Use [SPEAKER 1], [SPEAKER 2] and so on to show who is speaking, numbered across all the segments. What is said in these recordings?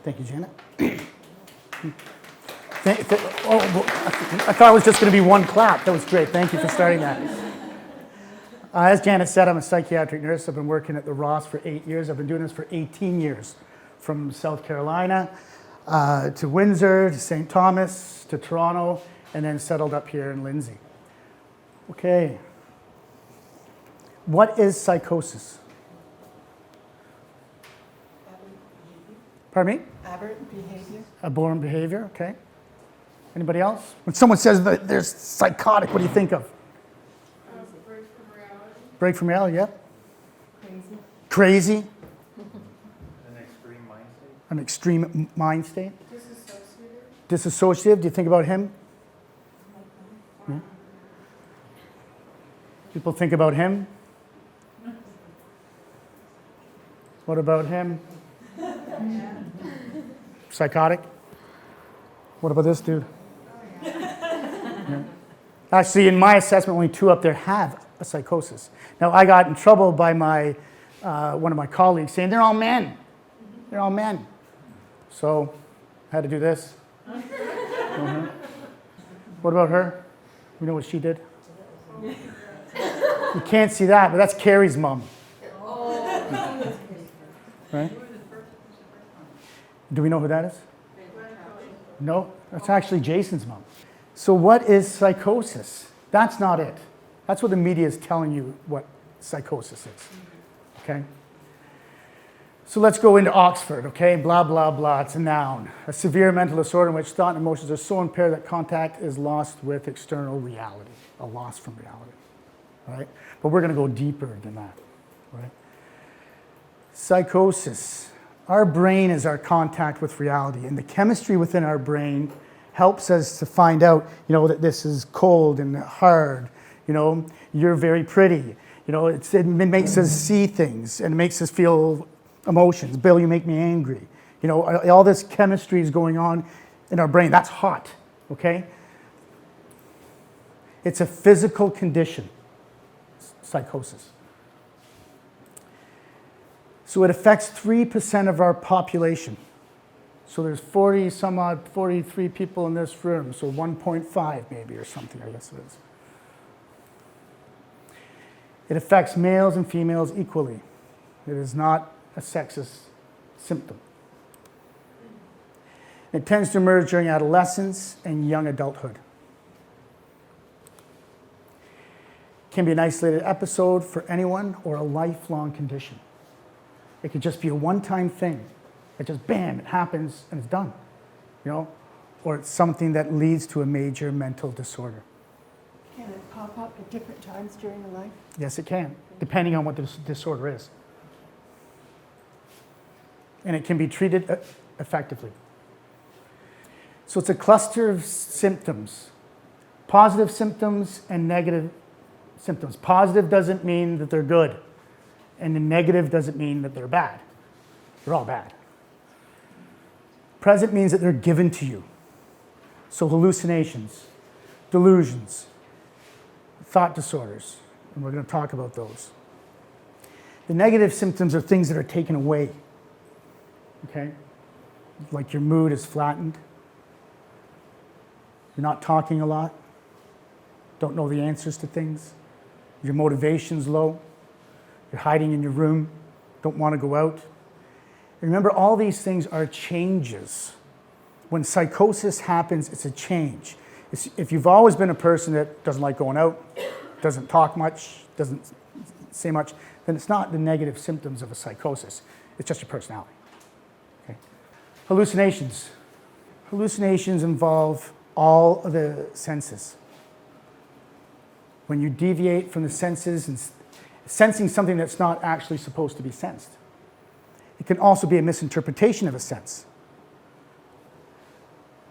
[SPEAKER 1] Thank you, Janet. I thought it was just going to be one clap. That was great. Thank you for starting that. As Janet said, I'm a psychiatric nurse. I've been working at the Ross for 8 years. I've been doing this for 18 years, from South Carolina to Windsor, to St. Thomas, to Toronto, and then settled up here in Lindsay. Okay. What is psychosis? Pardon me?
[SPEAKER 2] Aberrant behavior.
[SPEAKER 1] Abhorrent behavior, okay. Anybody else? When someone says that they're psychotic, what do you think of?
[SPEAKER 3] Break from reality.
[SPEAKER 1] Break from reality, yeah.
[SPEAKER 2] Crazy.
[SPEAKER 1] Crazy.
[SPEAKER 4] An extreme mind state.
[SPEAKER 1] An extreme mind state.
[SPEAKER 3] Disassociative.
[SPEAKER 1] Dissociative, do you think about him? Yeah. People think about him? What about him? Psychotic? What about this dude? Yeah. Actually, in my assessment, only 2 up there have a psychosis. Now, I got in trouble by one of my colleagues saying, they're all men. They're all men. So, I had to do this. What about her? You know what she did? You can't see that, but that's Carrie's mom. Right? Do we know who that is? No, that's actually Jason's mom. So what is psychosis? That's not it. That's what the media is telling you what psychosis is. Okay? So let's go into Oxford, okay? Blah, blah, blah. It's a noun. A severe mental disorder in which thought and emotions are so impaired that contact is lost with external reality. A loss from reality. Right? But we're going to go deeper than that. Right? Psychosis. Our brain is our contact with reality, and the chemistry within our brain helps us to find out, that this is cold and hard. You're very pretty. It makes us see things, and it makes us feel emotions. Bill, you make me angry. All this chemistry is going on in our brain. That's hot, okay? It's a physical condition, psychosis. So it affects 3% of our population. So there's 43 people in this room, so 1.5 maybe or something, I guess it is. It affects males and females equally. It is not a sexist symptom. It tends to emerge during adolescence and young adulthood. It can be an isolated episode for anyone or a lifelong condition. It could just be a one-time thing. It just, bam, it happens and it's done, Or it's something that leads to a major mental disorder.
[SPEAKER 2] Can it pop up at different times during the life?
[SPEAKER 1] Yes, it can, depending on what the disorder is. And it can be treated effectively. So it's a cluster of symptoms, positive symptoms and negative symptoms. Positive doesn't mean that they're good. And the negative doesn't mean that they're bad. They're all bad. Present means that they're given to you. So hallucinations, delusions, thought disorders, and we're going to talk about those. The negative symptoms are things that are taken away. Okay? Like your mood is flattened. You're not talking a lot. Don't know the answers to things. Your motivation's low. You're hiding in your room, don't want to go out. And remember, all these things are changes. When psychosis happens, it's a change. If you've always been a person that doesn't like going out, doesn't talk much, doesn't say much, then it's not the negative symptoms of a psychosis. It's just your personality. Okay. Hallucinations. Hallucinations involve all of the senses. When you deviate from the senses and sensing something that's not actually supposed to be sensed. It can also be a misinterpretation of a sense.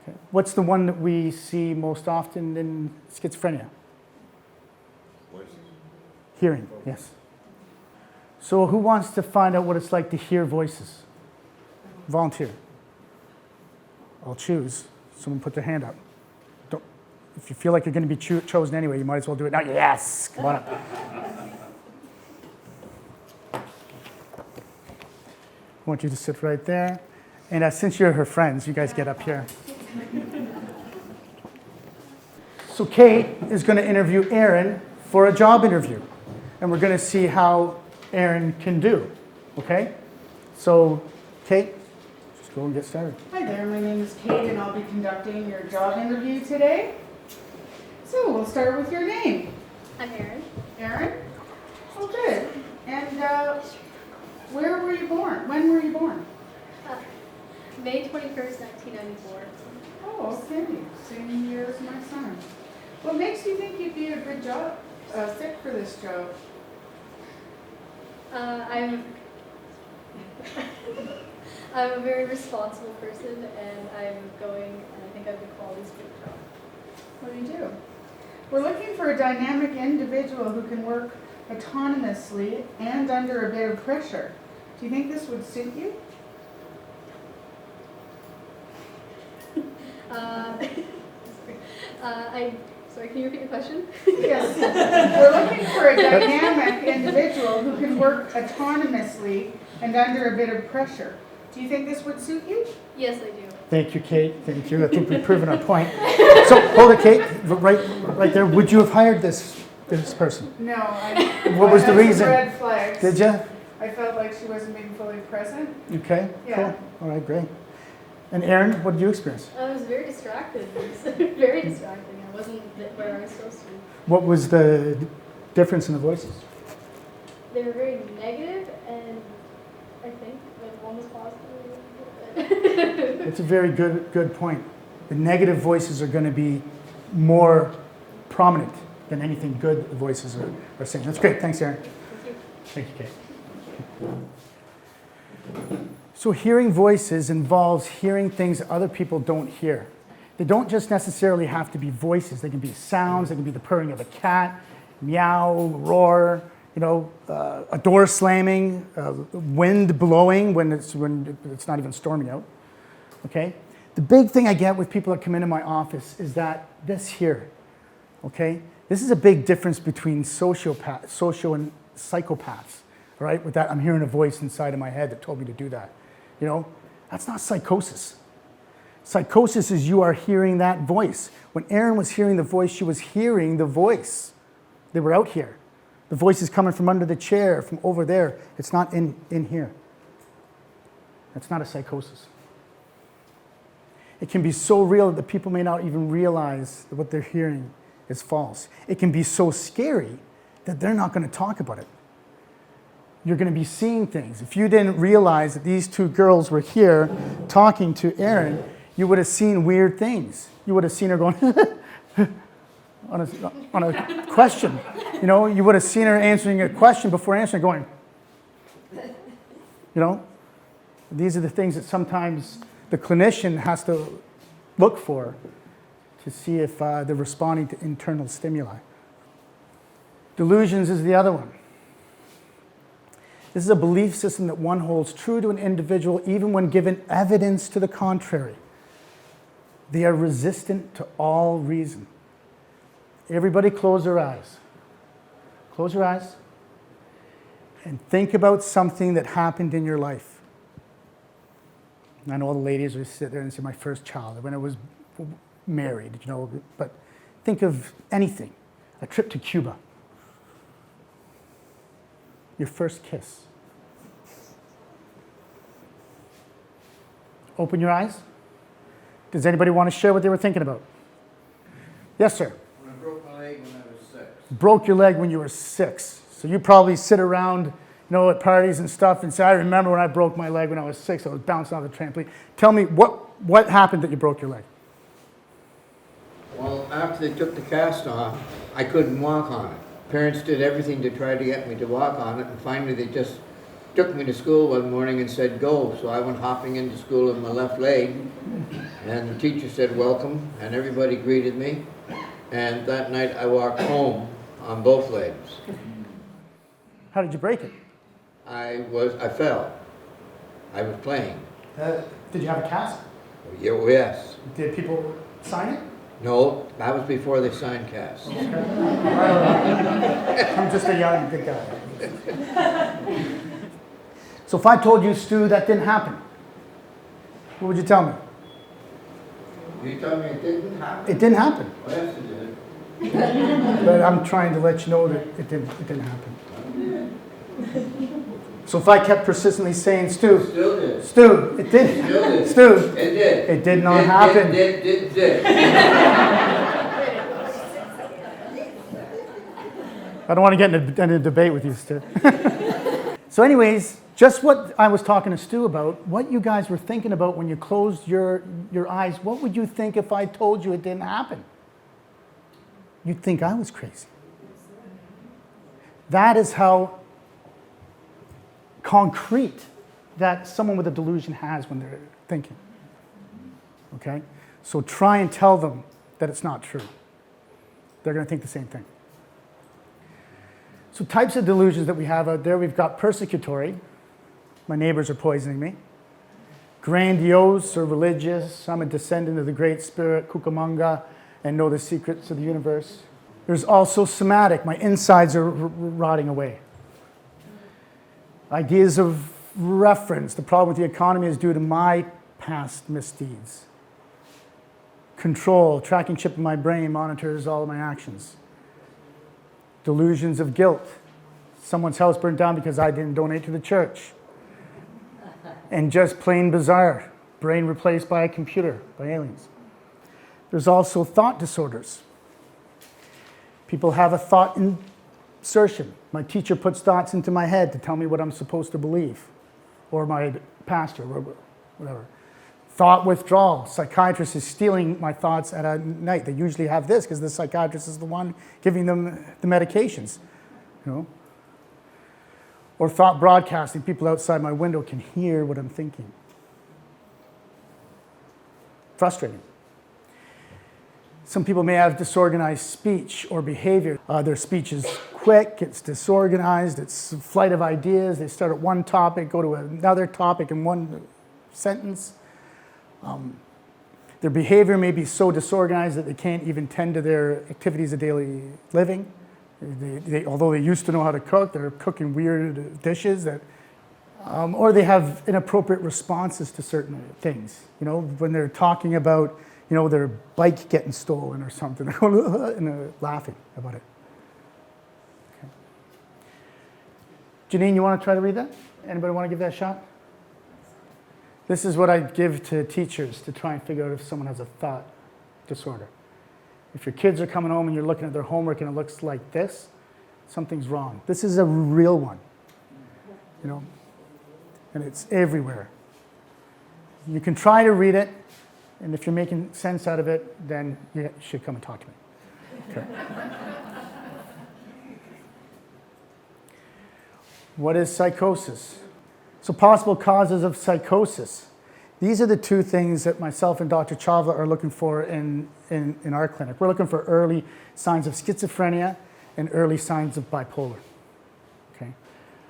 [SPEAKER 1] Okay. What's the one that we see most often in schizophrenia?
[SPEAKER 4] Voices.
[SPEAKER 1] Hearing, yes. So who wants to find out what it's like to hear voices? Volunteer. I'll choose. Someone put their hand up. If you feel like you're going to be chosen anyway, you might as well do it now. Yes, come on up. I want you to sit right there. And since you're her friends, you guys get up here. So Kate is going to interview Aaron for a job interview. And we're going to see how Aaron can do. Okay? So, Kate, just go and get started.
[SPEAKER 5] Hi there, my name is Kate and I'll be conducting your job interview today. So we'll start with your name.
[SPEAKER 3] I'm Erin.
[SPEAKER 5] Aaron? Oh, good. And where were you born? When were you born?
[SPEAKER 3] May 21st, 1994.
[SPEAKER 5] Oh, okay. Same year as my son. What makes you think you'd be a good job, fit for this job?
[SPEAKER 3] I'm a very responsible person, and I'm going, and I think I have the qualities for the job.
[SPEAKER 5] What do you do? We're looking for a dynamic individual who can work autonomously and under a bit of pressure. Do you think this would suit you?
[SPEAKER 3] Sorry, can you repeat the question?
[SPEAKER 5] Yes. We're looking for a dynamic individual who can work autonomously and under a bit of pressure. Do you think this would suit you?
[SPEAKER 3] Yes, I do.
[SPEAKER 1] Thank you, Kate. Thank you. I think we've proven our point. So, hold it, Kate. Right there. Would you have hired this person?
[SPEAKER 5] No.
[SPEAKER 1] What was
[SPEAKER 5] I
[SPEAKER 1] the
[SPEAKER 5] had some
[SPEAKER 1] reason?
[SPEAKER 5] red flags.
[SPEAKER 1] Did you?
[SPEAKER 5] I felt like she wasn't being fully present.
[SPEAKER 1] Okay.
[SPEAKER 5] Yeah.
[SPEAKER 1] Cool. All right. Great. And Aaron, what did you experience?
[SPEAKER 3] I was very distracted. It was very distracting. I wasn't where I was supposed to be.
[SPEAKER 1] What was the difference in the voices?
[SPEAKER 3] They were very negative, and I think like one was positive.
[SPEAKER 1] It's a very good point. The negative voices are going to be more prominent than anything good the voices are saying. That's great. Thanks, Aaron.
[SPEAKER 3] Thank you.
[SPEAKER 1] Thank you, Kate. So hearing voices involves hearing things that other people don't hear. They don't just necessarily have to be voices. They can be sounds. They can be the purring of a cat, meow, roar, a door slamming, wind blowing when it's not even storming out. Okay? The big thing I get with people that come into my office is that this here. Okay? This is a big difference between social and psychopaths. All right? With that, I'm hearing a voice inside of my head that told me to do that. That's not psychosis. Psychosis is you are hearing that voice. When Erin was hearing the voice, she was hearing the voice. They were out here. The voice is coming from under the chair, from over there. It's not in here. That's not a psychosis. It can be so real that people may not even realize that what they're hearing is false. It can be so scary that they're not going to talk about it. You're going to be seeing things. If you didn't realize that these two girls were here talking to Erin, you would have seen weird things. You would have seen her going on a question. You would have seen her answering a question before answering, going, These are the things that sometimes the clinician has to look for to see if they're responding to internal stimuli. Delusions is the other one. This is a belief system that one holds true to an individual even when given evidence to the contrary. They are resistant to all reason. Everybody close their eyes. Close your eyes and think about something that happened in your life. I know all the ladies will sit there and say, my first child, when I was married, but think of anything. A trip to Cuba. Your first kiss. Open your eyes. Does anybody want to share what they were thinking about? Yes, sir.
[SPEAKER 6] When I broke my leg when I was 6.
[SPEAKER 1] Broke your leg when you were 6. So you probably sit around, at parties and stuff and say, I remember when I broke my leg when I was 6. I was bouncing off the trampoline. Tell me, what happened that you broke your leg?
[SPEAKER 6] Well, after they took the cast off, I couldn't walk on it. Parents did everything to try to get me to walk on it, and finally they just took me to school one morning and said, go. So I went hopping into school on my left leg, and the teacher said, welcome, and everybody greeted me. And that night I walked home on both legs.
[SPEAKER 1] How did you break it?
[SPEAKER 6] I fell. I was playing.
[SPEAKER 1] Did you have a cast?
[SPEAKER 6] Yeah, yes.
[SPEAKER 1] Did people sign it?
[SPEAKER 6] No, that was before they signed casts.
[SPEAKER 1] I'm just a young good guy. So if I told you, Stu, that didn't happen, What would you tell me?
[SPEAKER 6] You tell me it didn't happen?
[SPEAKER 1] It didn't happen.
[SPEAKER 6] Well, yes, it did.
[SPEAKER 1] But I'm trying to let you know that it didn't happen. So if I kept persistently saying, Stu,
[SPEAKER 6] Still did.
[SPEAKER 1] Stu, it did.
[SPEAKER 6] Still did.
[SPEAKER 1] Stu,
[SPEAKER 6] It did.
[SPEAKER 1] it did not happen.
[SPEAKER 6] Did.
[SPEAKER 1] I don't want to get in a debate with you, Stu. So anyways, just what I was talking to Stu about, what you guys were thinking about when you closed your eyes, what would you think if I told you it didn't happen? You'd think I was crazy. That is how concrete that someone with a delusion has when they're thinking. Okay? So try and tell them that it's not true. They're going to think the same thing. So types of delusions that we have out there, we've got persecutory. My neighbors are poisoning me. Grandiose or religious. I'm a descendant of the great spirit, Cucamonga, and know the secrets of the universe. There's also somatic. My insides are rotting away. Ideas of reference. The problem with the economy is due to my past misdeeds. Control. Tracking chip in my brain monitors all of my actions. Delusions of guilt. Someone's house burned down because I didn't donate to the church. And just plain bizarre. Brain replaced by a computer, by aliens. There's also thought disorders. People have a thought insertion. My teacher puts thoughts into my head to tell me what I'm supposed to believe. Or my pastor, or whatever. Thought withdrawal. Psychiatrist is stealing my thoughts at a night. They usually have this because the psychiatrist is the one giving them the medications. You know? Or thought broadcasting. People outside my window can hear what I'm thinking. Frustrating. Some people may have disorganized speech or behavior. Their speech is quick, it's disorganized, it's a flight of ideas. They start at one topic, go to another topic in one sentence. Their behavior may be so disorganized that they can't even tend to their activities of daily living. Although they used to know how to cook, they're cooking weird dishes that, or they have inappropriate responses to certain things. You know, when they're talking about, you know, their bike getting stolen or something, and they're laughing about it. Okay. Janine, you want to try to read that? Anybody want to give that a shot? This is what I give to teachers to try and figure out if someone has a thought disorder. If your kids are coming home and you're looking at their homework and it looks like this, something's wrong. This is a real one, you know, and it's everywhere. You can try to read it, and if you're making sense out of it, then you should come and talk to me. Okay. What is psychosis? So possible causes of psychosis. These are the two things that myself and Dr. Chavla are looking for in our clinic. We're looking for early signs of schizophrenia and early signs of bipolar. Okay.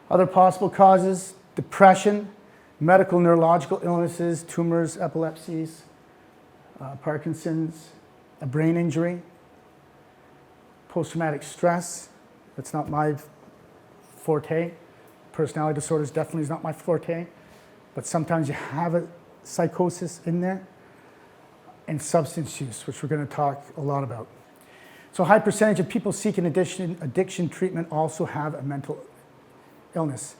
[SPEAKER 1] Other possible causes, depression, medical neurological illnesses, tumors, epilepsies, Parkinson's, a brain injury, post-traumatic stress. That's not my forte. Personality disorders definitely is not my forte, but sometimes you have a psychosis in there, and substance use, which we're going to talk a lot about. So a high percentage of people seeking addiction treatment also have a mental illness.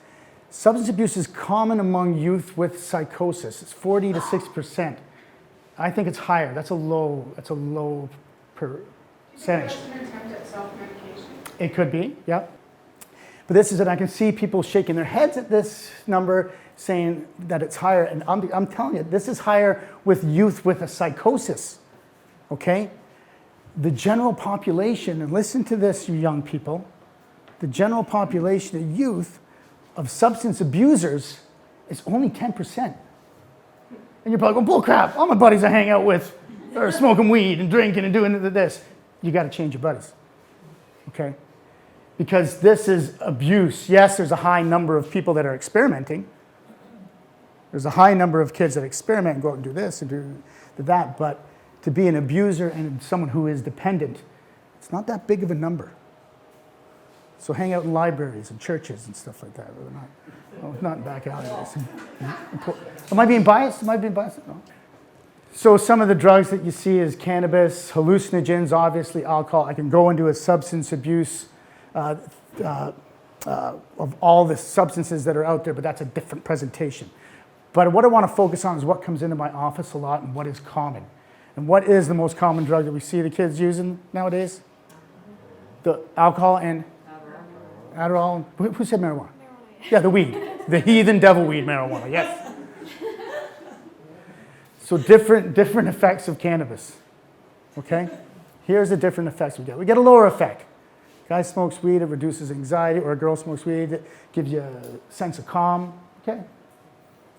[SPEAKER 1] Substance abuse is common among youth with psychosis. It's 40 to 6%. I think it's higher. That's a low percentage.
[SPEAKER 5] That's an attempt at self-medication.
[SPEAKER 1] It could be, yep. But this is it. I can see people shaking their heads at this number, saying that it's higher. And I'm telling you, this is higher with youth with a psychosis, okay? The general population, and listen to this, you young people, the general population of youth of substance abusers is only 10%. And you're probably going, bull crap, all my buddies I hang out with are smoking weed and drinking and doing this. You got to change your buddies, okay? Because this is abuse. Yes, there's a high number of people that are experimenting. There's a high number of kids that experiment and go out and do this and do that, but to be an abuser and someone who is dependent, it's not that big of a number. So hang out in libraries and churches and stuff like that. Not back alleyways. Am I being biased? No. So some of the drugs that you see is cannabis, hallucinogens, obviously alcohol. I can go into a substance abuse of all the substances that are out there, but that's a different presentation. But what I want to focus on is what comes into my office a lot and what is common. And what is the most common drug that we see the kids using nowadays? The alcohol and Adderall. Who said marijuana? Yeah, the weed. The heathen devil weed marijuana, yes. So different effects of cannabis, okay? Here's the different effects we get. We get a lower effect. Guy smokes weed, it reduces anxiety, or a girl smokes weed, it gives you a sense of calm, okay?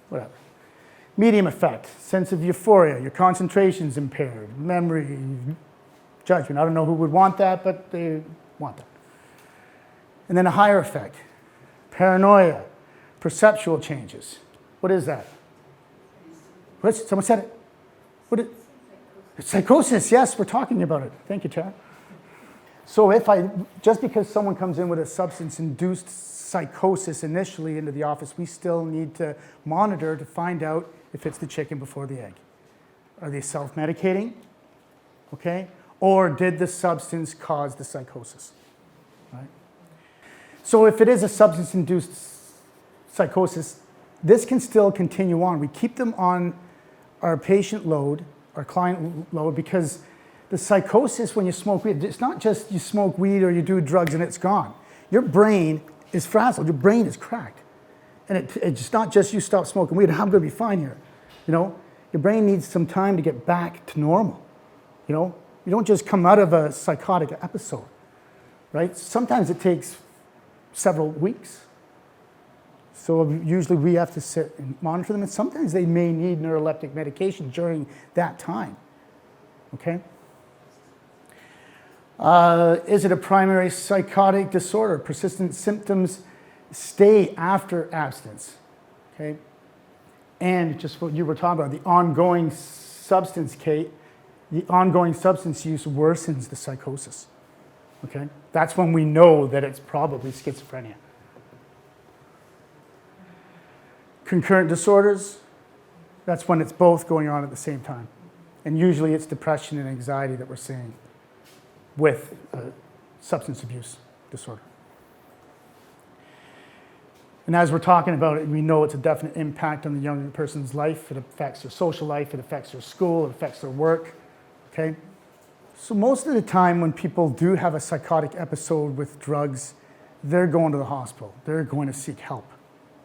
[SPEAKER 1] Whatever. Medium effect, sense of euphoria, your concentration's impaired, memory, judgment. I don't know who would want that, but they want that. And then a higher effect, paranoia, perceptual changes. What is that? Someone said it. It's psychosis, yes, we're talking about it. Thank you, Chad. So just because someone comes in with a substance-induced psychosis initially into the office, we still need to monitor to find out if it's the chicken before the egg. Are they self-medicating? Okay? Or did the substance cause the psychosis? Right? So if it is a substance-induced psychosis, this can still continue on. We keep them on our patient load, our client load, because the psychosis when you smoke weed, it's not just you smoke weed or you do drugs and it's gone. Your brain is frazzled, your brain is cracked. And it's not just you stop smoking weed, I'm gonna be fine here. You know, your brain needs some time to get back to normal. You know, you don't just come out of a psychotic episode, right? Sometimes it takes several weeks. So usually we have to sit and monitor them, and sometimes they may need neuroleptic medication during that time, okay? Is it a primary psychotic disorder? Persistent symptoms stay after abstinence, okay? And just what you were talking about, the ongoing substance use worsens the psychosis, okay? That's when we know that it's probably schizophrenia. Concurrent disorders, that's when it's both going on at the same time. And usually it's depression and anxiety that we're seeing with substance abuse disorder. And as we're talking about it, we know it's a definite impact on the young person's life. It affects their social life, it affects their school, it affects their work, okay? So most of the time when people do have a psychotic episode with drugs, they're going to the hospital. They're going to seek help,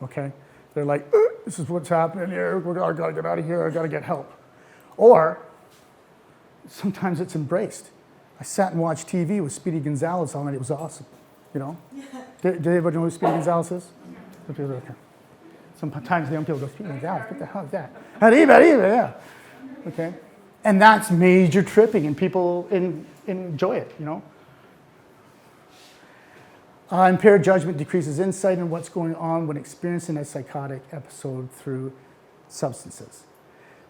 [SPEAKER 1] okay? They're like, this is what's happening here. I gotta get out of here. I gotta get help. Or sometimes it's embraced. I sat and watched TV with Speedy Gonzalez all night. It was awesome. You know? Did anybody know who Speedy Gonzalez is? Sometimes the young people go, Speedy Gonzalez, what the hell is that? Yeah. Okay. And that's major tripping, and people enjoy it. You know. Impaired judgment decreases insight in what's going on when experiencing a psychotic episode through substances.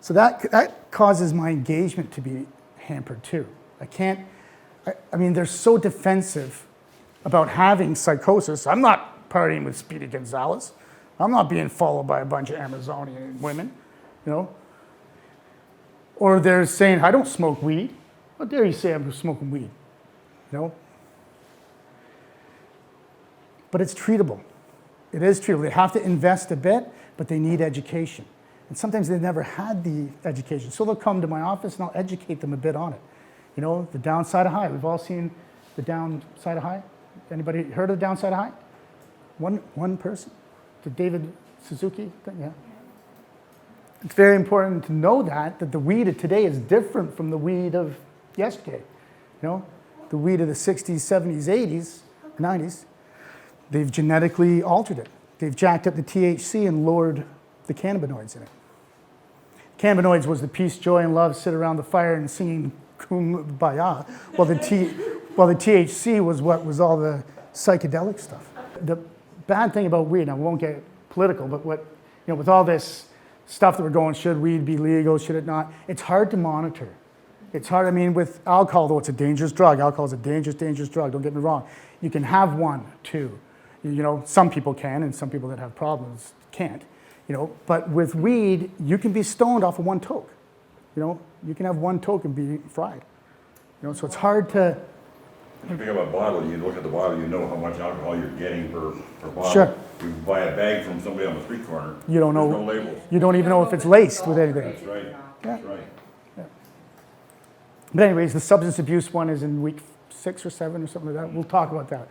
[SPEAKER 1] So that causes my engagement to be hampered too. I mean, they're so defensive about having psychosis. I'm not partying with Speedy Gonzalez. I'm not being followed by a bunch of Amazonian women, you know. Or they're saying, I don't smoke weed. How dare you say I'm smoking weed, you know? But it's treatable. It is treatable. They have to invest a bit, but they need education. And sometimes they've never had the education. So they'll come to my office and I'll educate them a bit on it. You know, the downside of high. We've all seen the downside of high. Anybody heard of the downside of high? One person? The David Suzuki thing? Yeah. It's very important to know that the weed of today is different from the weed of yesterday. You know, the weed of the 60s, 70s, 80s, 90s. They've genetically altered it. They've jacked up the THC and lowered the cannabinoids in it. Cannabinoids was the peace, joy, and love, sit around the fire and singing kumbaya, while the THC was what was all the psychedelic stuff. The bad thing about weed, and I won't get political, but with all this stuff that we're going, should weed be legal, should it not? It's hard to monitor. It's hard, I mean, with alcohol, though, it's a dangerous drug. Alcohol is a dangerous, dangerous drug, don't get me wrong. You can have one, two. You know, some people can, and some people that have problems can't. You know, but with weed, you can be stoned off of one toke. You know, you can have one toke and be fried. You know, so it's hard to...
[SPEAKER 7] When you pick up a bottle, you look at the bottle, you know how much alcohol you're getting per bottle.
[SPEAKER 1] Sure.
[SPEAKER 7] You buy a bag from somebody on the street corner,
[SPEAKER 1] You don't know.
[SPEAKER 7] there's no labels.
[SPEAKER 1] You don't even know if it's laced with anything.
[SPEAKER 7] That's right,
[SPEAKER 1] Yeah.
[SPEAKER 7] that's right.
[SPEAKER 1] But anyways, the substance abuse one is in week 6 or 7 or something like that. We'll talk about that.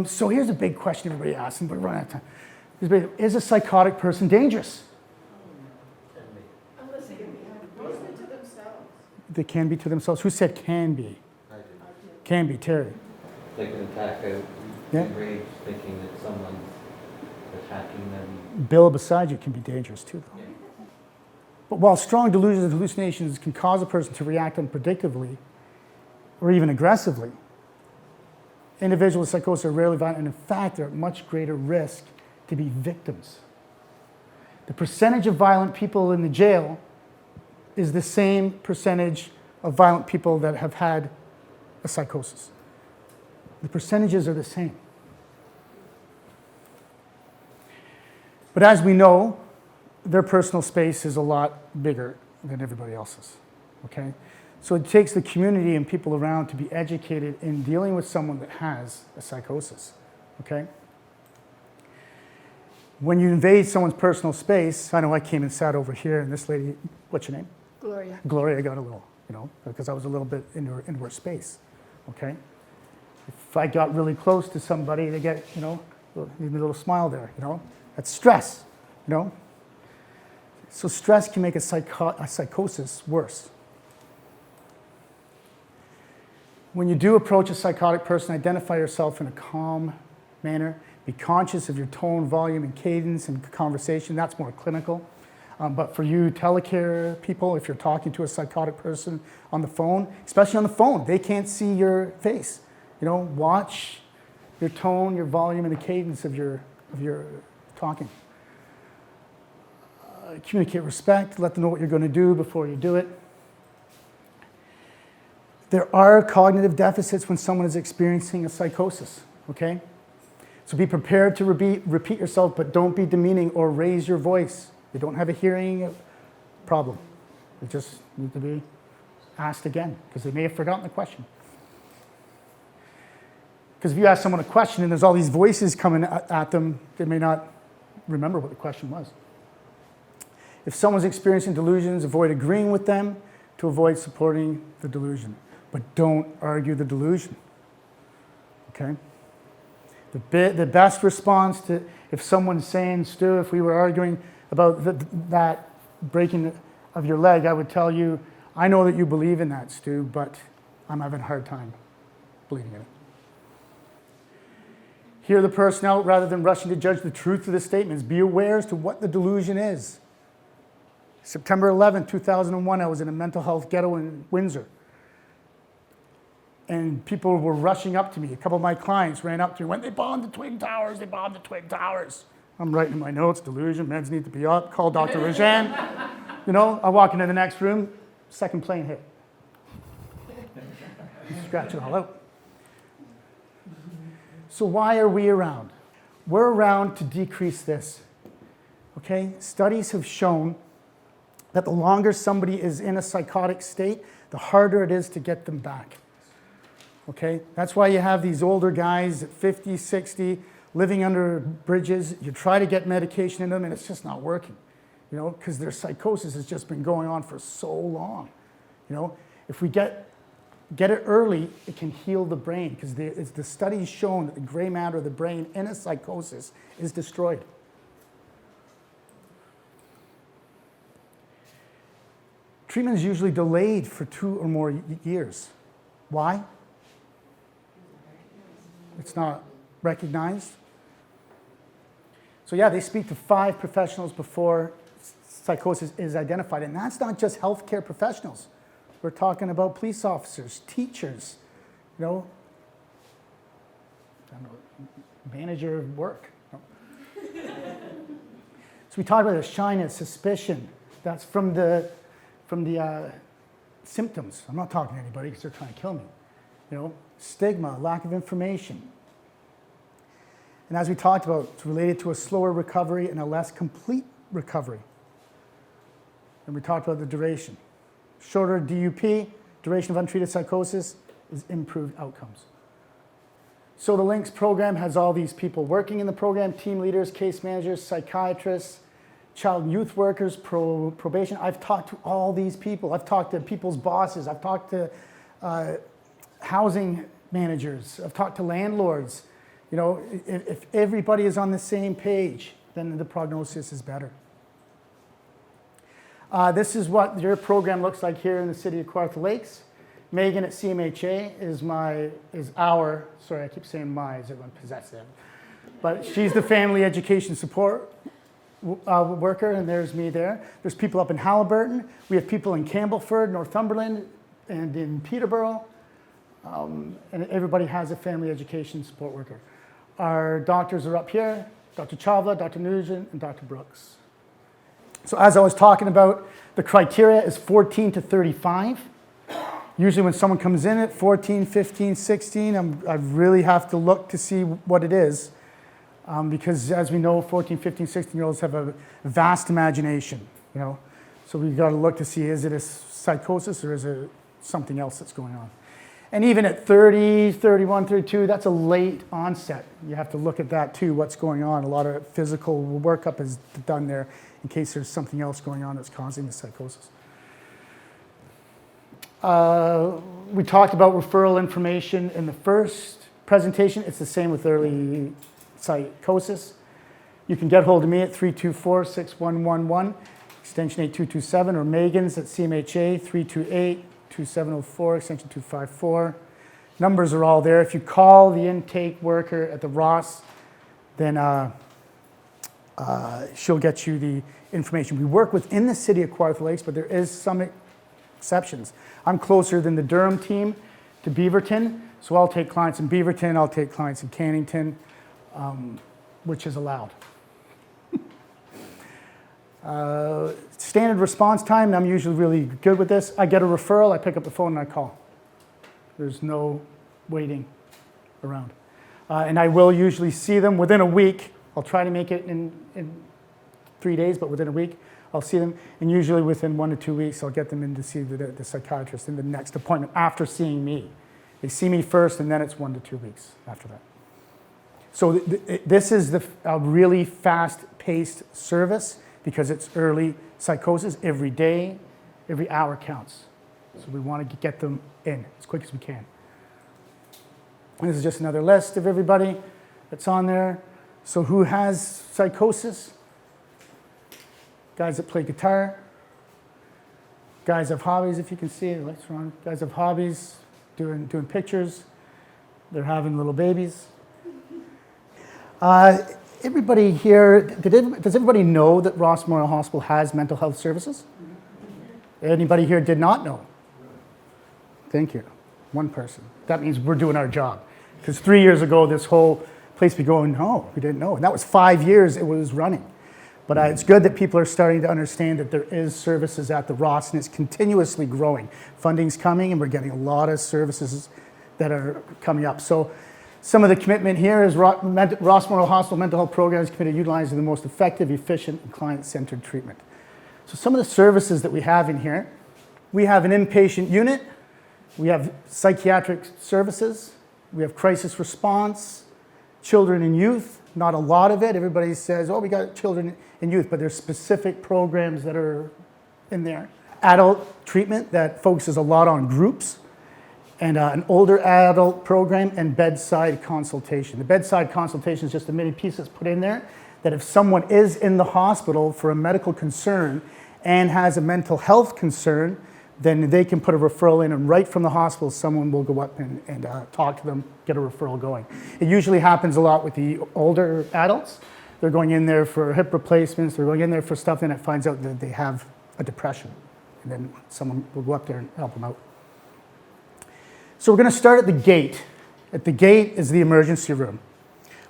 [SPEAKER 1] So here's a big question everybody asks, and we're running out of time. Is a psychotic person dangerous?
[SPEAKER 2] Unless they can be mostly to themselves.
[SPEAKER 1] They can be to themselves. Who said can be?
[SPEAKER 8] I do.
[SPEAKER 1] Can be, Terry.
[SPEAKER 8] They can attack out
[SPEAKER 1] Yeah.
[SPEAKER 8] in rage thinking that someone's attacking them.
[SPEAKER 1] Bill beside you can be dangerous too, though. But while strong delusions and hallucinations can cause a person to react unpredictably or even aggressively, individuals with psychosis are rarely violent, and in fact, they're at much greater risk to be victims. The percentage of violent people in the jail is the same percentage of violent people that have had a psychosis. The percentages are the same. But as we know, their personal space is a lot bigger than everybody else's, okay? So it takes the community and people around to be educated in dealing with someone that has a psychosis, okay? When you invade someone's personal space, I know I came and sat over here, and this lady, what's your name?
[SPEAKER 2] Gloria.
[SPEAKER 1] Gloria got a little, you know, because I was a little bit into her space, okay? If I got really close to somebody, they get, you know, even a little smile there, you know? That's stress, you know? So stress can make a psychosis worse. When you do approach a psychotic person, identify yourself in a calm manner. Be conscious of your tone, volume, and cadence in conversation. That's more clinical. But for you telecare people, if you're talking to a psychotic person on the phone, especially on the phone, they can't see your face. You know, watch your tone, your volume, and the cadence of your talking. Communicate respect, let them know what you're going to do before you do it. There are cognitive deficits when someone is experiencing a psychosis, okay? So be prepared to repeat yourself, but don't be demeaning or raise your voice. You don't have a hearing problem. You just need to be asked again, because they may have forgotten the question. Because if you ask someone a question and there's all these voices coming at them, they may not remember what the question was. If someone's experiencing delusions, avoid agreeing with them to avoid supporting the delusion. But don't argue the delusion, okay? The best response to, if someone's saying, Stu, if we were arguing about that breaking of your leg, I would tell you, I know that you believe in that, Stu, but I'm having a hard time believing in it. Hear the person out rather than rushing to judge the truth of the statements. Be aware as to what the delusion is. September 11, 2001, I was in a mental health ghetto in Windsor. And people were rushing up to me. A couple of my clients ran up to me. When they bombed the Twin Towers, they bombed the Twin Towers. I'm writing in my notes, delusion, meds need to be up, call Dr. Rajan. You know, I walk into the next room, second plane hit. Scratch it all out. So why are we around? We're around to decrease this, okay? Studies have shown that the longer somebody is in a psychotic state, the harder it is to get them back. Okay? That's why you have these older guys at 50, 60, living under bridges. You try to get medication in them, and it's just not working, you know, because their psychosis has just been going on for so long. You know, if we get it early, it can heal the brain, because the studies shown that the gray matter of the brain in a psychosis is destroyed. Treatment is usually delayed for 2 or more years. Why? It's not recognized. So yeah, they speak to 5 professionals before psychosis is identified. And that's not just healthcare professionals. We're talking about police officers, teachers, you know, I don't know, manager of work. No. So we talk about the shyness, suspicion. That's from the symptoms. I'm not talking to anybody because they're trying to kill me. Stigma, lack of information. And as we talked about, it's related to a slower recovery and a less complete recovery. And we talked about the duration. Shorter DUP, duration of untreated psychosis, is improved outcomes. So the LINKS program has all these people working in the program, team leaders, case managers, psychiatrists, child and youth workers, probation. I've talked to all these people. I've talked to people's bosses. I've talked to housing managers. I've talked to landlords. If everybody is on the same page, then the prognosis is better. This is what your program looks like here in the city of Kawartha Lakes. Megan at CMHA sorry, I keep saying my, as if I'm possessive, but she's the family education support worker, and there's me there. There's people up in Halliburton. We have people in Campbellford, Northumberland, and in Peterborough, and everybody has a family education support worker. Our doctors are up here, Dr. Chavla, Dr. Nugent, and Dr. Brooks. So as I was talking about, the criteria is 14 to 35. Usually when someone comes in at 14, 15, 16, I really have to look to see what it is. Because as we know, 14, 15, 16-year-olds have a vast imagination, So we've got to look to see, is it a psychosis or is it something else that's going on? And even at 30, 31, 32, that's a late onset. You have to look at that too, what's going on. A lot of physical workup is done there in case there's something else going on that's causing the psychosis. We talked about referral information in the first presentation. It's the same with early psychosis. You can get hold of me at 324-6111, extension 8227, or Megan's at CMHA 328-2704, extension 254. Numbers are all there. If you call the intake worker at the Ross, then she'll get you the information. We work within the city of Kawartha Lakes, but there is some exceptions. I'm closer than the Durham team to Beaverton, so I'll take clients in Beaverton, I'll take clients in Cannington, which is allowed. Standard response time, I'm usually really good with this. I get a referral, I pick up the phone and I call. There's no waiting around. And I will usually see them within a week. I'll try to make it in 3 days, but within a week, I'll see them. And usually within 1 to 2 weeks, I'll get them in to see the psychiatrist in the next appointment after seeing me. They see me first, and then it's 1 to 2 weeks after that. So this is a really fast-paced service because it's early psychosis. Every day, every hour counts. So we want to get them in as quick as we can. And this is just another list of everybody that's on there. So who has psychosis? Guys that play guitar. Guys have hobbies, if you can see, the lights are on. Guys have hobbies, doing pictures. They're having little babies. Everybody here, does everybody know that Ross Memorial Hospital has mental health services? Anybody here did not know? Thank you. One person. That means we're doing our job. Because 3 years ago, this whole place would be going, no, we didn't know. And that was 5 years it was running. But it's good that people are starting to understand that there is services at the Ross, and it's continuously growing. Funding's coming, and we're getting a lot of services that are coming up. So some of the commitment here is Ross Memorial Hospital Mental Health Program is committed to utilizing the most effective, efficient, and client-centered treatment. So some of the services that we have in here, we have an inpatient unit, we have psychiatric services, we have crisis response, children and youth, not a lot of it. Everybody says, oh, we got children and youth, but there's specific programs that are in there. Adult treatment that focuses a lot on groups, and an older adult program, and bedside consultation. The bedside consultation is just a mini piece that's put in there that if someone is in the hospital for a medical concern and has a mental health concern, then they can put a referral in, and right from the hospital, someone will go up and talk to them, get a referral going. It usually happens a lot with the older adults. They're going in there for hip replacements, they're going in there for stuff, and it finds out that they have a depression. And then someone will go up there and help them out. So we're going to start at the gate. At the gate is the emergency room.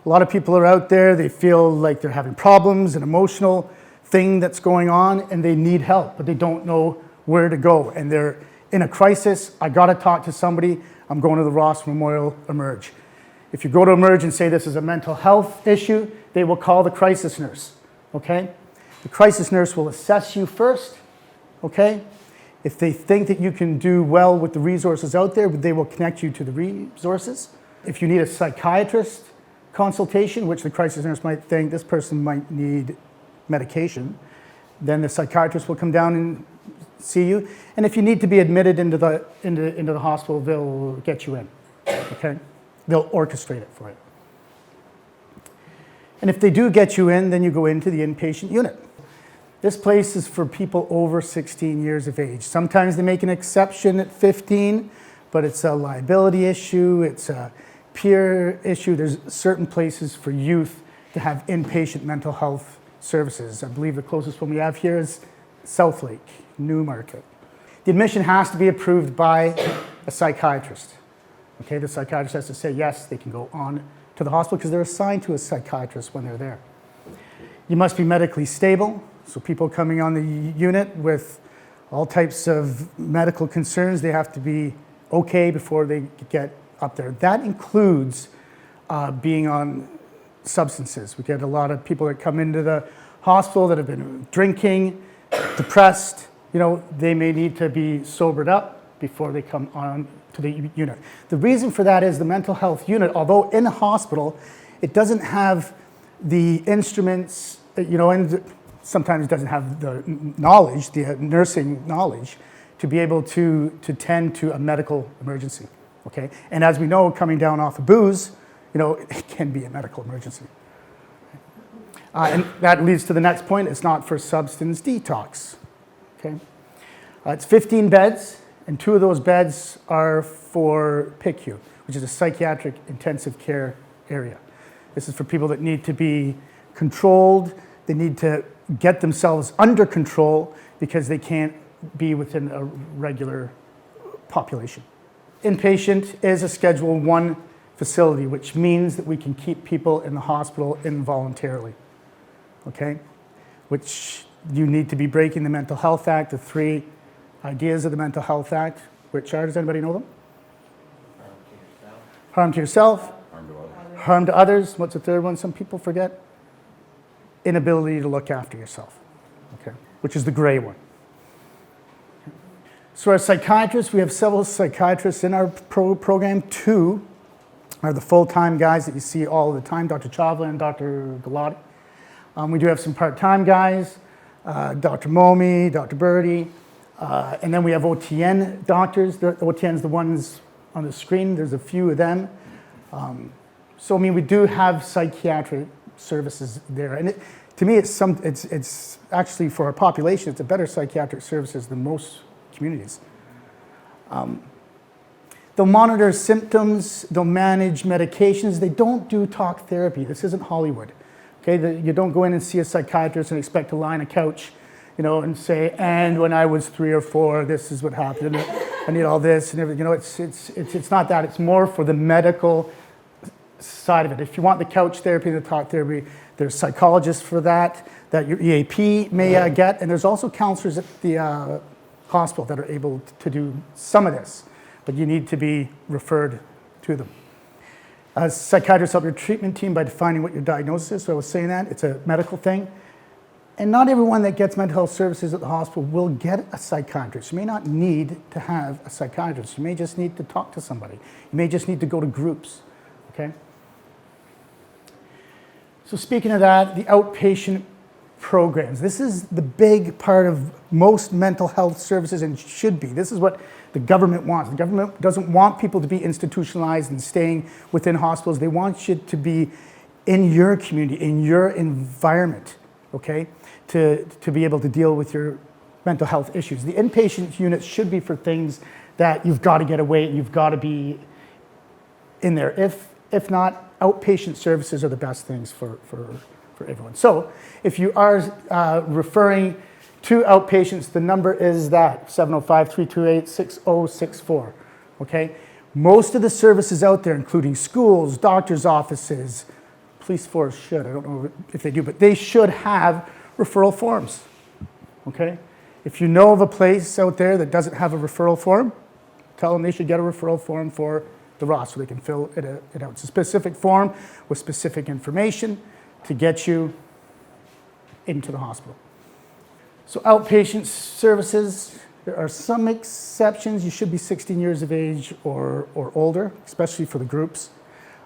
[SPEAKER 1] A lot of people are out there, they feel like they're having problems, an emotional thing that's going on, and they need help, but they don't know where to go. And they're In a crisis, I got to talk to somebody. I'm going to the Ross Memorial Emerge. If you go to Emerge and say this is a mental health issue, they will call the crisis nurse, okay? The crisis nurse will assess you first, okay? If they think that you can do well with the resources out there, they will connect you to the resources. If you need a psychiatrist consultation, which the crisis nurse might think this person might need medication, then the psychiatrist will come down and see you. And if you need to be admitted into the hospital, they'll get you in, okay? They'll orchestrate it for you. And if they do get you in, then you go into the inpatient unit. This place is for people over 16 years of age. Sometimes they make an exception at 15, but it's a liability issue, it's a peer issue. There's certain places for youth to have inpatient mental health services. I believe the closest one we have here is Southlake, Newmarket. The admission has to be approved by a psychiatrist. Okay, the psychiatrist has to say yes, they can go on to the hospital because they're assigned to a psychiatrist when they're there. You must be medically stable, so people coming on the unit with all types of medical concerns, they have to be okay before they get up there. That includes being on substances. We get a lot of people that come into the hospital that have been drinking, depressed. You know, they may need to be sobered up before they come on to the unit. The reason for that is the mental health unit, although in a hospital, it doesn't have the instruments, you know, and sometimes doesn't have the knowledge, the nursing knowledge, to be able to tend to a medical emergency, okay? And as we know, coming down off of booze, you know, it can be a medical emergency. And that leads to the next point. It's not for substance detox, okay? It's 15 beds, and 2 of those beds are for PICU, which is a psychiatric intensive care area. This is for people that need to be controlled. They need to get themselves under control because they can't be within a regular population. Inpatient is a Schedule 1 facility, which means that we can keep people in the hospital involuntarily, okay? Which you need to be breaking the Mental Health Act, the 3 ideas of the Mental Health Act, which are, does anybody know them? Harm to yourself. Harm to others. What's the third one some people forget? Inability to look after yourself, okay? Which is the gray one. So our psychiatrists, we have several psychiatrists in our program. 2 are the full-time guys that you see all the time, Dr. Chavla and Dr. Galati. We do have some part-time guys, Dr. Momi, Dr. Birdie, and then we have OTN doctors. The OTN's the ones on the screen. There's a few of them. So, I mean, we do have psychiatric services there. And to me, it's actually, for our population, it's a better psychiatric services than most communities. They'll monitor symptoms, they'll manage medications. They don't do talk therapy. This isn't Hollywood. Okay, you don't go in and see a psychiatrist and expect to lie on a couch, you know, and say, and when I was 3 or 4, this is what happened. I need all this and everything. You know, it's not that. It's more for the medical side of it. If you want the couch therapy and the talk therapy, there's psychologists for that your EAP may get, and there's also counselors at the hospital that are able to do some of this, but you need to be referred to them. Psychiatrists help your treatment team by defining what your diagnosis is. So I was saying that, it's a medical thing. And not everyone that gets mental health services at the hospital will get a psychiatrist. You may not need to have a psychiatrist. You may just need to talk to somebody. You may just need to go to groups, okay? So speaking of that, the outpatient programs. This is the big part of most mental health services and should be. This is what the government wants. The government doesn't want people to be institutionalized and staying within hospitals. They want you to be in your community, in your environment, okay, to be able to deal with your mental health issues. The inpatient units should be for things that you've got to get away, you've got to be in there. If not, outpatient services are the best things for everyone. So if you are referring to outpatients, the number is that, 705-328-6064, okay? Most of the services out there, including schools, doctor's offices, police force should, I don't know if they do, but they should have referral forms, okay? If you know of a place out there that doesn't have a referral form, tell them they should get a referral form for the ROS so they can fill it out. It's a specific form with specific information to get you into the hospital. So outpatient services, there are some exceptions. You should be 16 years of age or older, especially for the groups.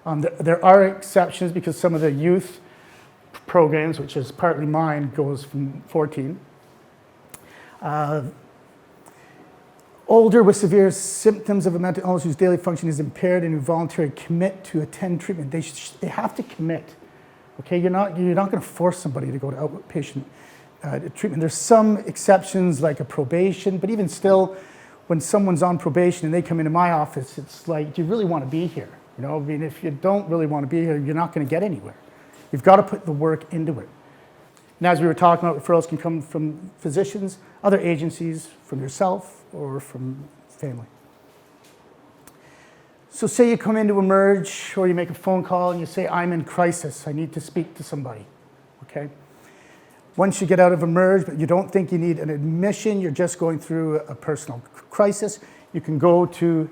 [SPEAKER 1] There are exceptions because some of the youth programs, which is partly mine, goes from 14. Older with severe symptoms of a mental illness whose daily function is impaired and who voluntarily commit to attend treatment. They have to commit. Okay, you're not going to force somebody to go to outpatient treatment. There's some exceptions like a probation, but even still, when someone's on probation and they come into my office, it's like, do you really want to be here? You know, I mean, if you don't really want to be here, you're not going to get anywhere. You've got to put the work into it. And as we were talking about, referrals can come from physicians, other agencies, from yourself, or from family. So say you come in to emerge, or you make a phone call and you say, I'm in crisis, I need to speak to somebody, okay? Once you get out of emerge, but you don't think you need an admission, you're just going through a personal crisis, you can go to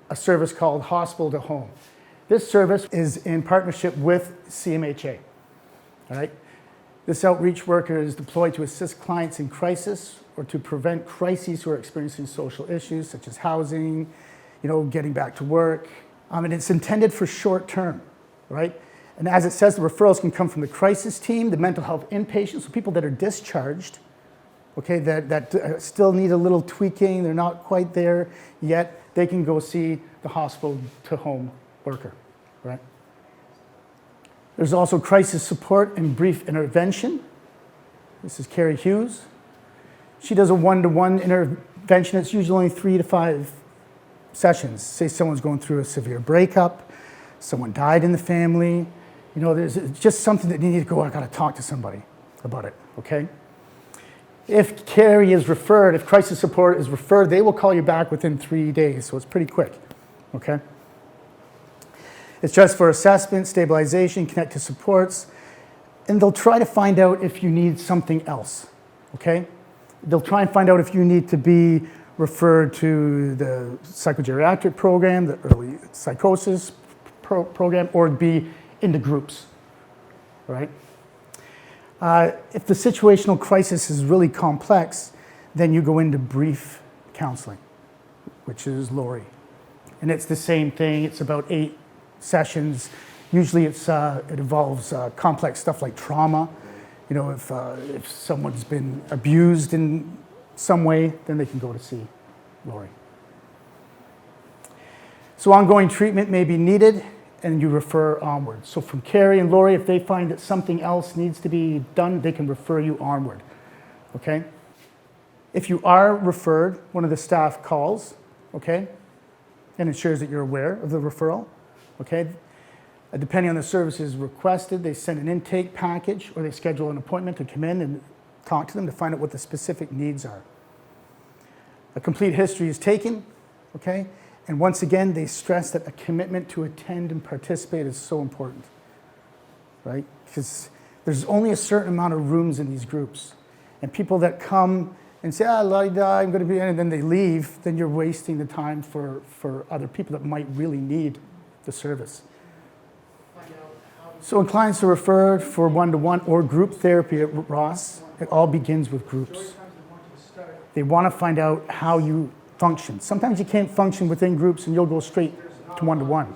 [SPEAKER 1] a service called Hospital to Home. This service is in partnership with CMHA, all right? This outreach worker is deployed to assist clients in crisis or to prevent crises who are experiencing social issues such as housing, you know, getting back to work. And it's intended for short term, right? And as it says, the referrals can come from the crisis team, the mental health inpatients, so people that are discharged, okay, that still need a little tweaking, they're not quite there yet, they can go see the hospital to home worker, right? There's also crisis support and brief intervention. This is Carrie Hughes. She does a one-to-one intervention. It's usually only 3 to 5 sessions. Say someone's going through a severe breakup, someone died in the family, you know, there's just something that you need to go, I gotta talk to somebody about it, okay? If Carrie is referred, if crisis support is referred, they will call you back within 3 days, so it's pretty quick, okay? It's just for assessment, stabilization, connect to supports, and they'll try to find out if you need something else, okay? They'll try and find out if you need to be referred to the psychogeriatric program, the early psychosis program, or be into groups, right? If the situational crisis is really complex, then you go into brief counseling, which is Lori. And it's the same thing, it's about 8 sessions. Usually it involves complex stuff like trauma. You know, if someone's been abused in some way, then they can go to see Lori. So ongoing treatment may be needed, and you refer onward. So from Carrie and Lori, if they find that something else needs to be done, they can refer you onward, okay? If you are referred, one of the staff calls, okay, and ensures that you're aware of the referral, okay? Depending on the services requested, they send an intake package or they schedule an appointment to come in and talk to them to find out what the specific needs are. A complete history is taken, okay? And once again, they stress that a commitment to attend and participate is so important, right? Because there's only a certain amount of rooms in these groups. And people that come and say, I'm going to be in, and then they leave, then you're wasting the time for other people that might really need the service. So when clients are referred for one-to-one or group therapy at Ross, it all begins with groups. They want to find out how you function. Sometimes you can't function within groups and you'll go straight to one-to-one.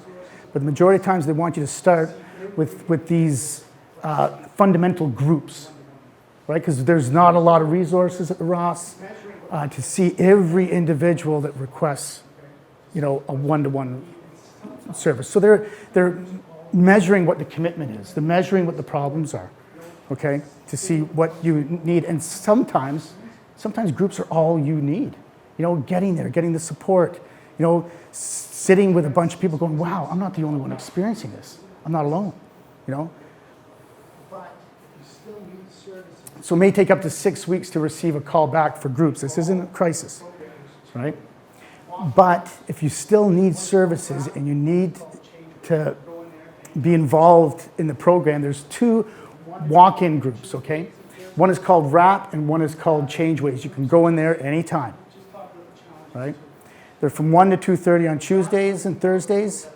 [SPEAKER 1] But the majority of times they want you to start with these fundamental groups, right? Because there's not a lot of resources at the Ross to see every individual that requests, you know, a one-to-one service. So they're measuring what the commitment is. They're measuring what the problems are, okay, to see what you need. And sometimes groups are all you need. You know, getting there, getting the support, you know, sitting with a bunch of people going, wow, I'm not the only one experiencing this. I'm not alone, you know. So it may take up to 6 weeks to receive a call back for groups. This isn't a crisis, right? But if you still need services and you need to be involved in the program, there's 2 walk-in groups, okay? One is called RAP and one is called Changeways. You can go in there anytime, right? They're from 1 to 2:30 on Tuesdays and Thursdays.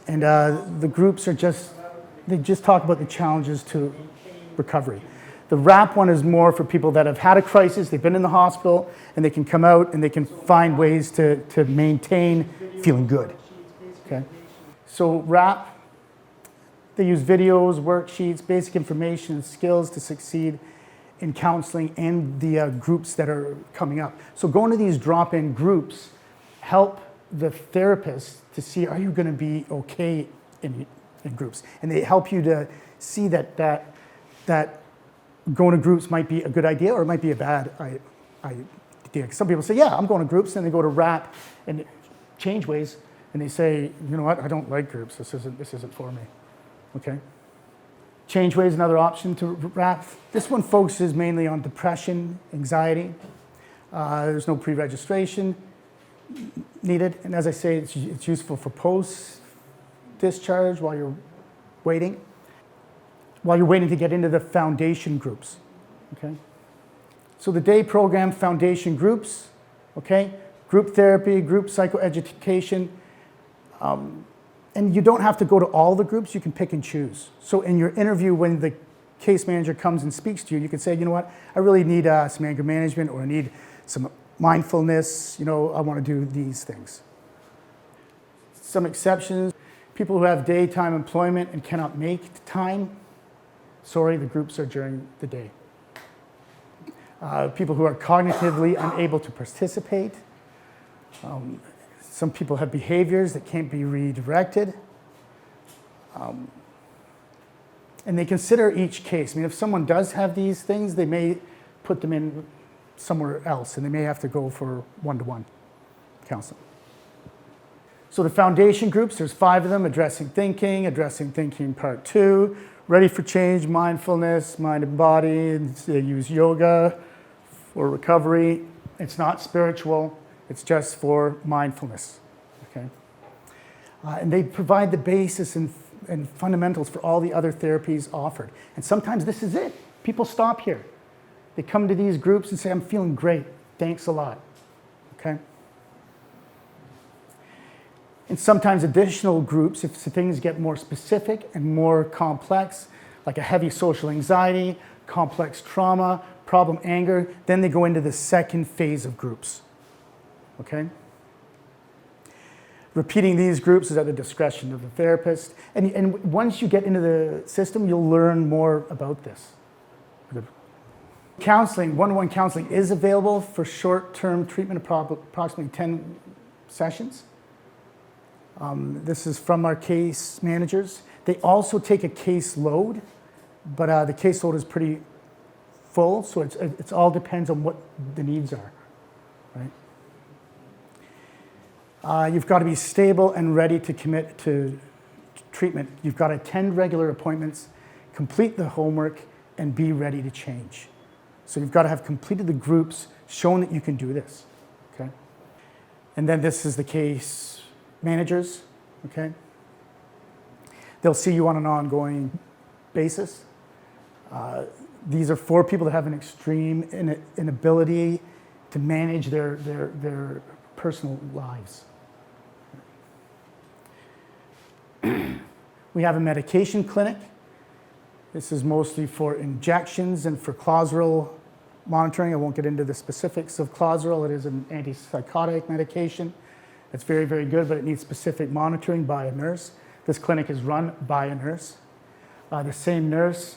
[SPEAKER 1] And the groups are they just talk about the challenges to recovery. The RAP one is more for people that have had a crisis, they've been in the hospital, and they can come out and they can find ways to maintain feeling good, okay? So RAP, they use videos, worksheets, basic information, and skills to succeed in counseling and the groups that are coming up. So going to these drop-in groups help the therapist to see, are you going to be okay in groups? And they help you to see that going to groups might be a good idea or it might be a bad idea. Some people say, yeah, I'm going to groups, and they go to RAP and Changeways, and they say, you know what, I don't like groups. This isn't for me. Okay. Changeways is another option to RAP. This one focuses mainly on depression, anxiety. There's no pre-registration needed, and as I say, it's useful for post-discharge while you're waiting to get into the foundation groups, okay? So the day program, foundation groups, okay? Group therapy, group psychoeducation, and you don't have to go to all the groups, you can pick and choose. So in your interview, when the case manager comes and speaks to you, you can say, you know what, I really need some anger management, or I need some mindfulness, you know, I want to do these things. Some exceptions, people who have daytime employment and cannot make time, sorry, the groups are during the day. People who are cognitively unable to participate. Some people have behaviors that can't be redirected. And they consider each case. I mean, if someone does have these things, they may put them in somewhere else, and they may have to go for one-to-one counseling. So the foundation groups, there's 5 of them: Addressing Thinking Part 2, Ready for Change, Mindfulness, Mind and Body, and they use yoga for recovery. It's not spiritual, it's just for mindfulness, okay? And they provide the basis and fundamentals for all the other therapies offered. And sometimes this is it. People stop here. They come to these groups and say, I'm feeling great, thanks a lot, okay? And sometimes additional groups, if things get more specific and more complex, like a heavy social anxiety, complex trauma, problem anger, then they go into the second phase of groups, okay? Repeating these groups is at the discretion of the therapist. And once you get into the system, you'll learn more about this. Counseling, one-on-one counseling is available for short-term treatment, approximately 10 sessions. This is from our case managers. They also take a case load, but the caseload is pretty full, so it all depends on what the needs are, right? You've got to be stable and ready to commit to treatment. You've got to attend regular appointments, complete the homework, and be ready to change. So you've got to have completed the groups, shown that you can do this, okay? And then this is the case managers, okay? They'll see you on an ongoing basis. These are for people that have an extreme inability to manage their personal lives. We have a medication clinic. This is mostly for injections and for Clozaril monitoring. I won't get into the specifics of Clozaril. It is an antipsychotic medication. It's very, very good, but it needs specific monitoring by a nurse. This clinic is run by a nurse. The same nurse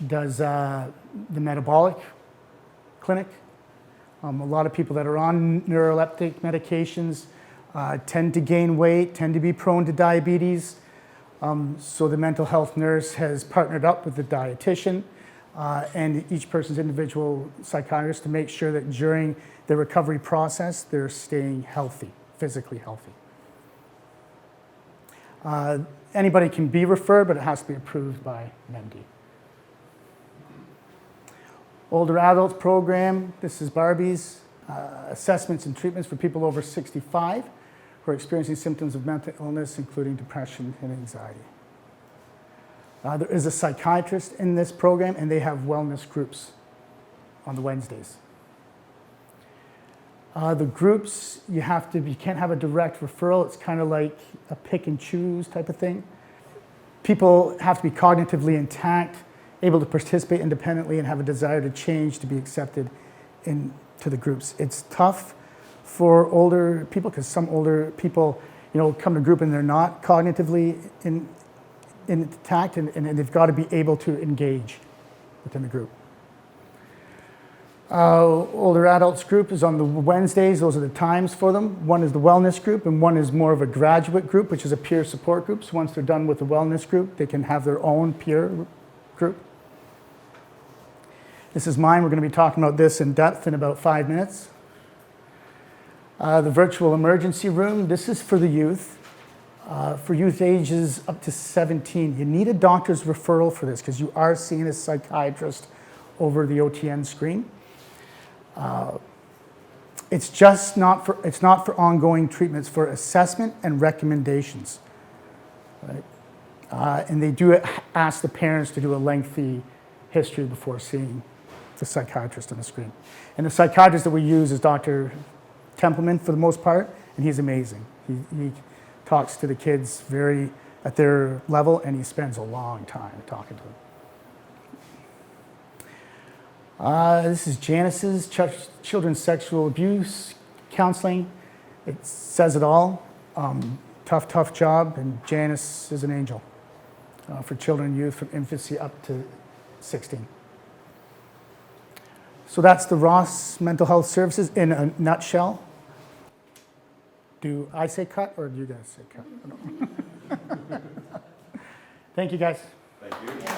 [SPEAKER 1] does the metabolic clinic. A lot of people that are on neuroleptic medications tend to gain weight, tend to be prone to diabetes. So the mental health nurse has partnered up with the dietitian and each person's individual psychiatrist to make sure that during the recovery process, they're staying healthy, physically healthy. Anybody can be referred, but it has to be approved by an MD. Older adults program, this is Barbie's, assessments and treatments for people over 65 who are experiencing symptoms of mental illness, including depression and anxiety. There is a psychiatrist in this program, and they have wellness groups on the Wednesdays. The groups, you can't have a direct referral. It's kind of like a pick and choose type of thing. People have to be cognitively intact, able to participate independently, and have a desire to change to be accepted into the groups. It's tough for older people because some older people, come to a group and they're not cognitively intact, and they've got to be able to engage within the group. Older adults group is on the Wednesdays. Those are the times for them. One is the wellness group, and one is more of a graduate group, which is a peer support group. So once they're done with the wellness group, they can have their own peer group. This is mine. We're going to be talking about this in depth in about 5 minutes. The virtual emergency room, this is for the youth. For youth ages up to 17. You need a doctor's referral for this because you are seeing a psychiatrist over the OTN screen. It's not for ongoing treatments, for assessment and recommendations. Right? And they do ask the parents to do a lengthy history before seeing the psychiatrist on the screen. And the psychiatrist that we use is Dr. Templeman for the most part, and he's amazing. He talks to the kids very at their level, and he spends a long time talking to them. This is Janice's children's sexual abuse counseling. It says it all. Tough job, and Janice is an angel for children and youth from infancy up to 16. So that's the Ross Mental Health Services in a nutshell. Do I say cut or do you guys say cut? I don't know. Thank you, guys.
[SPEAKER 7] Thank you.